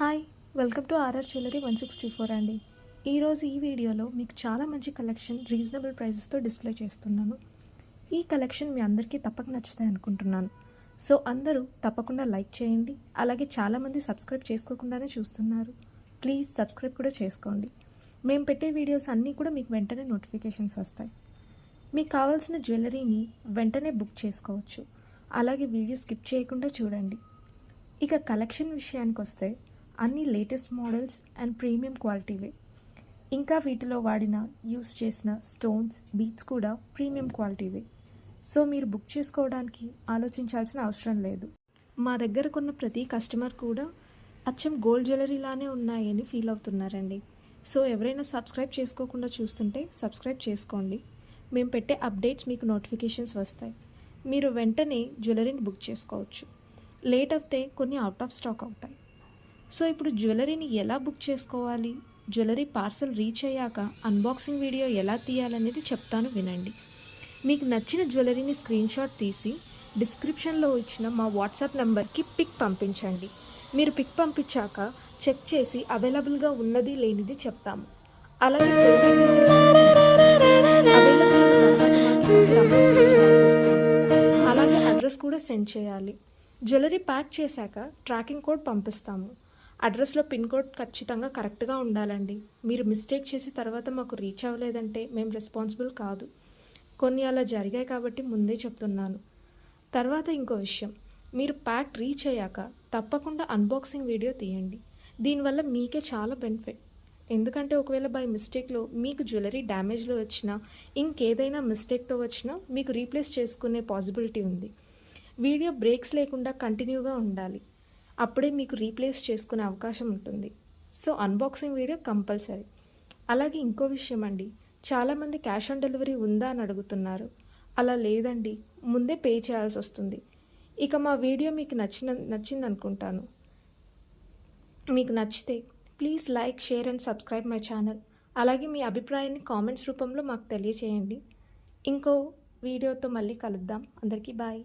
Hi, welcome to RR jewellery 164 అండి. ఈరోజు ఈ వీడియోలో మీకు చాలా మంచి కలెక్షన్ రీజనబుల్ ప్రైజెస్తో డిస్ప్లే చేస్తున్నాను. ఈ కలెక్షన్ మీ అందరికీ తప్పక నచ్చుతాయి అనుకుంటున్నాను. సో అందరూ తప్పకుండా లైక్ చేయండి. అలాగే చాలామంది సబ్స్క్రైబ్ చేసుకోకుండానే చూస్తున్నారు. ప్లీజ్ సబ్స్క్రైబ్ కూడా చేసుకోండి. మేము పెట్టే వీడియోస్ అన్నీ కూడా మీకు వెంటనే నోటిఫికేషన్స్ వస్తాయి. మీకు కావాల్సిన జ్యువెలరీని వెంటనే బుక్ చేసుకోవచ్చు. అలాగే వీడియో స్కిప్ చేయకుండా చూడండి. ఇక కలెక్షన్ విషయానికి వస్తే అన్ని లేటెస్ట్ మోడల్స్ అండ్ ప్రీమియం క్వాలిటీవే. ఇంకా వీటిలో వాడిన యూస్ చేసిన స్టోన్స్, బీట్స్ కూడా ప్రీమియం క్వాలిటీవే. సో మీరు బుక్ చేసుకోవడానికి ఆలోచించాల్సిన అవసరం లేదు. మా దగ్గర కొన్న ప్రతి కస్టమర్ కూడా అచ్చం గోల్డ్ జ్యువెలరీలానే ఉన్నాయని ఫీల్ అవుతున్నారండి. సో ఎవరైనా సబ్స్క్రైబ్ చేసుకోకుండా చూస్తుంటే సబ్స్క్రైబ్ చేసుకోండి. మేము పెట్టే అప్డేట్స్ మీకు నోటిఫికేషన్స్ వస్తాయి. మీరు వెంటనే జ్యువెలరీని బుక్ చేసుకోవచ్చు. లేట్ అవుతే కొన్ని అవుట్ ఆఫ్ స్టాక్ అవుతాయి. సో ఇప్పుడు జ్యువెలరీని ఎలా బుక్ చేసుకోవాలి, జ్యువెలరీ పార్సల్ రీచ్ అయ్యాక అన్బాక్సింగ్ వీడియో ఎలా తీయాలనేది చెప్తాను, వినండి. మీకు నచ్చిన జ్యువెలరీని స్క్రీన్ షాట్ తీసి డిస్క్రిప్షన్లో ఇచ్చిన మా వాట్సాప్ నెంబర్కి పిక్ పంపించండి. మీరు పిక్ పంపించాక చెక్ చేసి అవైలబుల్గా ఉన్నది లేనిది చెప్తాము. అలాగే అలాగే అడ్రస్ కూడా సెండ్ చేయాలి. జ్యువెలరీ ప్యాక్ చేశాక ట్రాకింగ్ కోడ్ పంపిస్తాము. అడ్రస్లో పిన్ కోడ్ ఖచ్చితంగా కరెక్ట్గా ఉండాలండి. మీరు మిస్టేక్ చేసి తర్వాత మాకు రీచ్ అవ్వలేదంటే మేము రెస్పాన్సిబుల్ కాదు. కొన్ని అలా జరిగాయి కాబట్టి ముందే చెప్తున్నాను. తర్వాత ఇంకో విషయం, మీరు ప్యాక్ రీచ్ అయ్యాక తప్పకుండా అన్బాక్సింగ్ వీడియో తీయండి. దీనివల్ల మీకే చాలా బెనిఫిట్. ఎందుకంటే ఒకవేళ బై మిస్టేక్లో మీకు జ్యువెలరీ డ్యామేజ్లో వచ్చినా, ఇంకేదైనా మిస్టేక్తో వచ్చినా మీకు రీప్లేస్ చేసుకునే పాసిబిలిటీ ఉంది. వీడియో బ్రేక్స్ లేకుండా కంటిన్యూగా ఉండాలి. అప్పుడే మీకు రీప్లేస్ చేసుకునే అవకాశం ఉంటుంది. So unboxing video compulsory. అలాగే ఇంకో విషయం అండి, చాలామంది క్యాష్ ఆన్ డెలివరీ ఉందా అని అడుగుతున్నారు. అలా లేదండి, ముందే పే చేయాల్సి వస్తుంది. ఇక మా వీడియో మీకు నచ్చింది అనుకుంటాను. మీకు నచ్చితే please like, share and subscribe my channel. అలాగే మీ అభిప్రాయాన్ని కామెంట్స్ రూపంలో మాకు తెలియచేయండి. ఇంకో వీడియోతో మళ్ళీ కలుద్దాం. అందరికీ బాయ్.